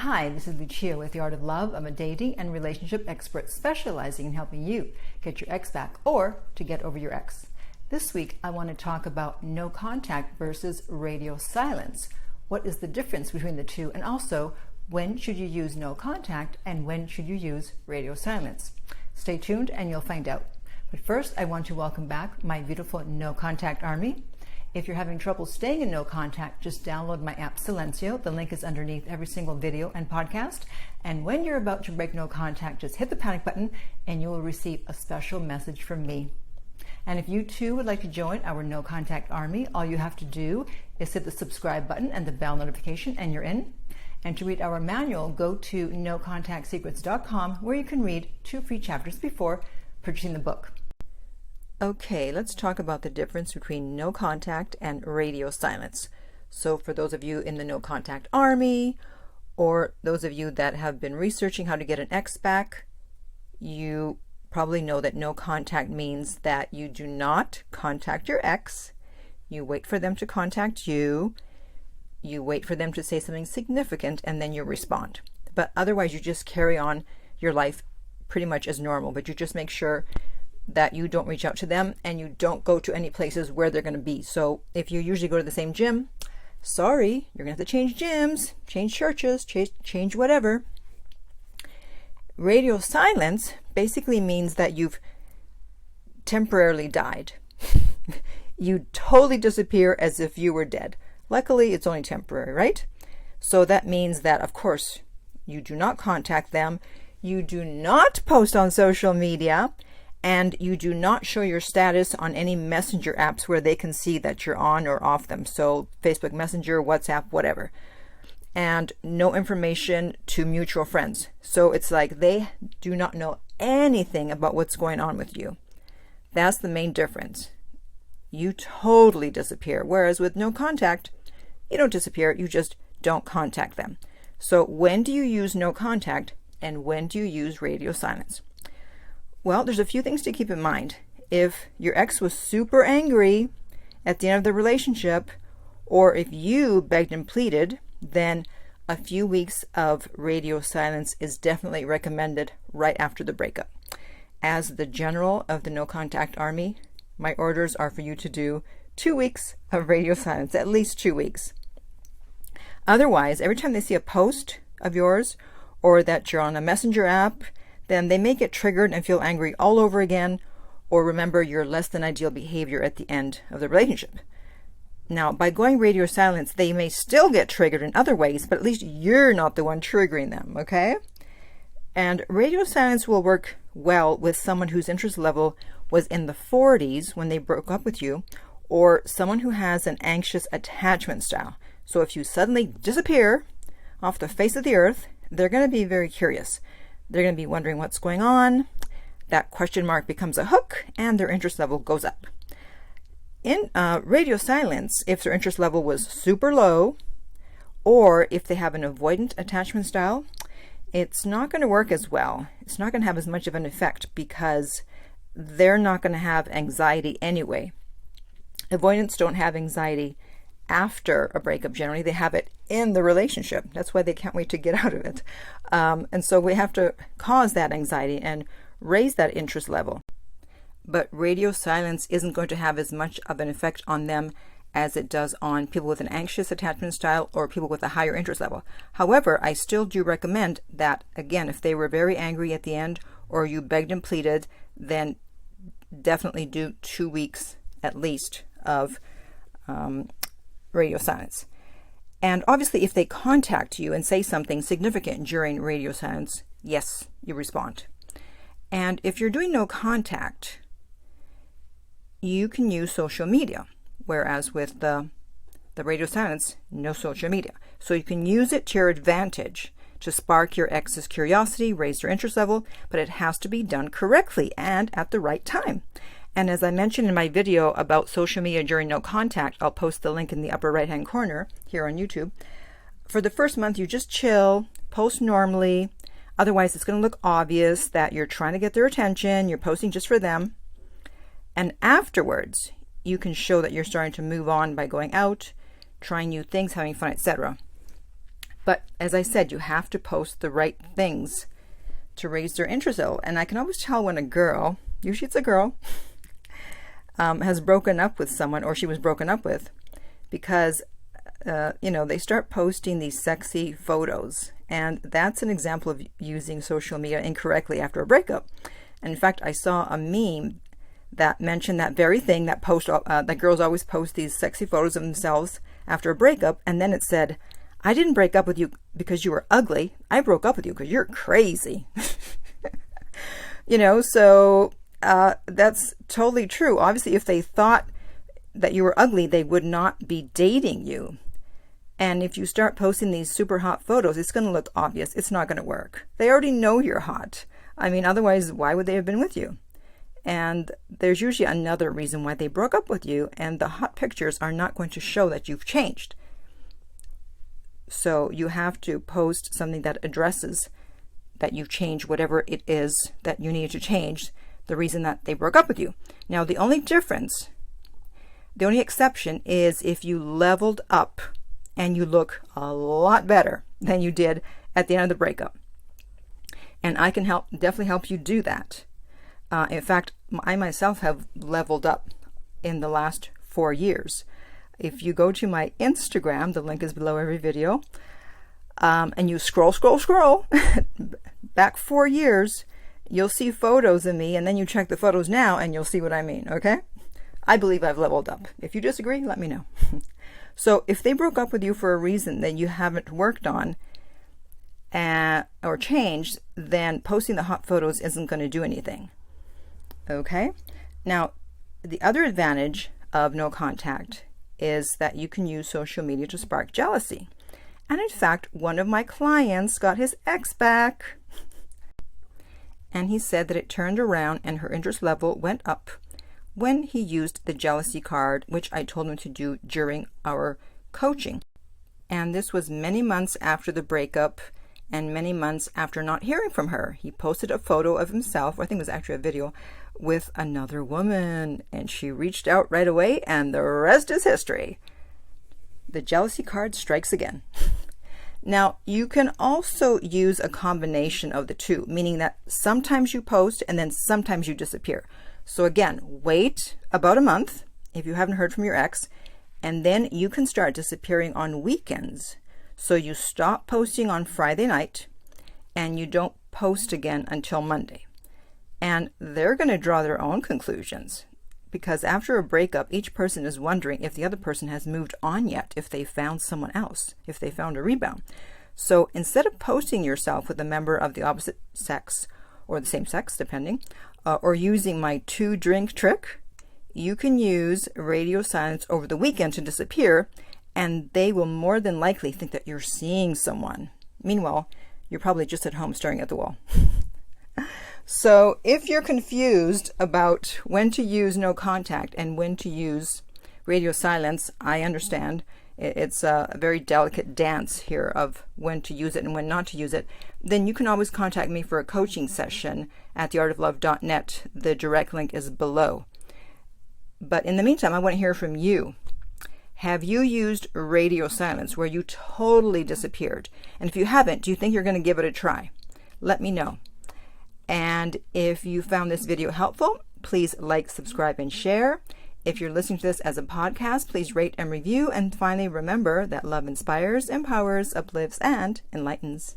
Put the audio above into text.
Hi, this is Lucia with The Art of Love. I'm a dating and relationship expert specializing in helping you get your ex back or to get over your ex. This week, I want to talk about no contact versus radio silence. What is the difference between the two? And also, when should you use no contact and when should you use radio silence? Stay tuned and you'll find out. But first, I want to welcome back my beautiful no contact army. If you're having trouble staying in no contact, just download my app Silencio. The link is underneath every single video and podcast. And when you're about to break no contact, just hit the panic button and you will receive a special message from me. And if you too would like to join our no contact army, all you have to do is hit the subscribe button and the bell notification and you're in. And to read our manual, go to nocontactsecrets.com where you can read 2 free chapters before purchasing the book. Okay, let's talk about the difference between no contact and radio silence. So for those of you in the no contact army, or those of you that have been researching how to get an ex back, you probably know that no contact means that you do not contact your ex. You wait for them to contact you. You wait for them to say something significant and then you respond. But otherwise you just carry on your life pretty much as normal, but you just make sure that you don't reach out to them and you don't go to any places where they're going to be. So if you usually go to the same gym, sorry, you're going to have to change gyms, change churches, change whatever. Radio silence basically means that you've temporarily died. You totally disappear as if you were dead. Luckily, it's only temporary, right? So that means that, of course, you do not contact them, you do not post on social media, and you do not show your status on any messenger apps where they can see that you're on or off them. So Facebook Messenger, WhatsApp, whatever. And no information to mutual friends. So it's like they do not know anything about what's going on with you. That's the main difference. You totally disappear. Whereas with no contact, you don't disappear, you just don't contact them. So when do you use no contact and when do you use radio silence? Well, there's a few things to keep in mind. If your ex was super angry at the end of the relationship, or if you begged and pleaded, then a few weeks of radio silence is definitely recommended right after the breakup. As the general of the no contact army, my orders are for you to do 2 weeks of radio silence, at least 2 weeks. Otherwise, every time they see a post of yours or that you're on a messenger app, then they may get triggered and feel angry all over again, or remember your less than ideal behavior at the end of the relationship. Now, by going radio silence, they may still get triggered in other ways, but at least you're not the one triggering them, okay? And radio silence will work well with someone whose interest level was in the 40s when they broke up with you, or someone who has an anxious attachment style. So if you suddenly disappear off the face of the earth, they're going to be very curious. They're going to be wondering what's going on. That question mark becomes a hook and their interest level goes up. In radio silence, if their interest level was super low, or if they have an avoidant attachment style, it's not going to work as well. It's not going to have as much of an effect because they're not going to have anxiety anyway. Avoidants don't have anxiety after a breakup. Generally, they have it in the relationship. That's why they can't wait to get out of it. And so we have to cause that anxiety and raise that interest level. But radio silence isn't going to have as much of an effect on them as it does on people with an anxious attachment style or people with a higher interest level. However, I still do recommend that, again, if they were very angry at the end or you begged and pleaded, then definitely do 2 weeks at least of radio silence. And obviously, if they contact you and say something significant during radio silence, yes, you respond. And if you're doing no contact, you can use social media, whereas with the radio silence, no social media. So you can use it to your advantage to spark your ex's curiosity, raise their interest level, but it has to be done correctly and at the right time. And as I mentioned in my video about social media during no contact, I'll post the link in the upper right hand corner here on YouTube. For the first month, you just chill, post normally. Otherwise, it's going to look obvious that you're trying to get their attention, you're posting just for them. And afterwards, you can show that you're starting to move on by going out, trying new things, having fun, etc. But as I said, you have to post the right things to raise their interest level. And I can always tell when a girl, usually it's a girl, has broken up with someone, or she was broken up with, because they start posting these sexy photos, and that's an example of using social media incorrectly after a breakup. And in fact, I saw a meme that mentioned that very thing, that girls always post these sexy photos of themselves after a breakup, and then it said, "I didn't break up with you because you were ugly. I broke up with you because you're crazy." So that's totally true. Obviously, if they thought that you were ugly, they would not be dating you. And if you start posting these super hot photos, it's going to look obvious. It's not going to work. They already know you're hot. I mean, otherwise, why would they have been with you? And there's usually another reason why they broke up with you, and the hot pictures are not going to show that you've changed. So you have to post something that addresses that you've changed whatever it is that you needed to change, the reason that they broke up with you. Now, the only exception is if you leveled up and you look a lot better than you did at the end of the breakup. And I can definitely help you do that. In fact, I myself have leveled up in the last 4 years. If you go to my Instagram, the link is below every video, and you scroll back 4 years, you'll see photos of me, and then you check the photos now and you'll see what I mean, okay? I believe I've leveled up. If you disagree, let me know. So if they broke up with you for a reason that you haven't worked on or changed, then posting the hot photos isn't going to do anything. Okay? Now, the other advantage of no contact is that you can use social media to spark jealousy. And in fact, one of my clients got his ex back. And he said that it turned around and her interest level went up when he used the jealousy card, which I told him to do during our coaching. And this was many months after the breakup and many months after not hearing from her. He posted a photo of himself, or I think it was actually a video, with another woman, and she reached out right away, and the rest is history. The jealousy card strikes again. Now, you can also use a combination of the two, meaning that sometimes you post and then sometimes you disappear. So again, wait about a month if you haven't heard from your ex, and then you can start disappearing on weekends. So you stop posting on Friday night and you don't post again until Monday. And they're going to draw their own conclusions, because after a breakup, each person is wondering if the other person has moved on yet, if they found someone else, if they found a rebound. So instead of posting yourself with a member of the opposite sex or the same sex, depending, or using my 2-drink trick, you can use radio silence over the weekend to disappear, and they will more than likely think that you're seeing someone. Meanwhile, you're probably just at home staring at the wall. So if you're confused about when to use no contact and when to use radio silence, I understand. It's a very delicate dance here of when to use it and when not to use it. Then you can always contact me for a coaching session at theartoflove.net. The direct link is below. But in the meantime, I want to hear from you. Have you used radio silence where you totally disappeared? And if you haven't, do you think you're going to give it a try? Let me know. And if you found this video helpful, please like, subscribe, and share. If you're listening to this as a podcast, please rate and review. And finally, remember that love inspires, empowers, uplifts, and enlightens.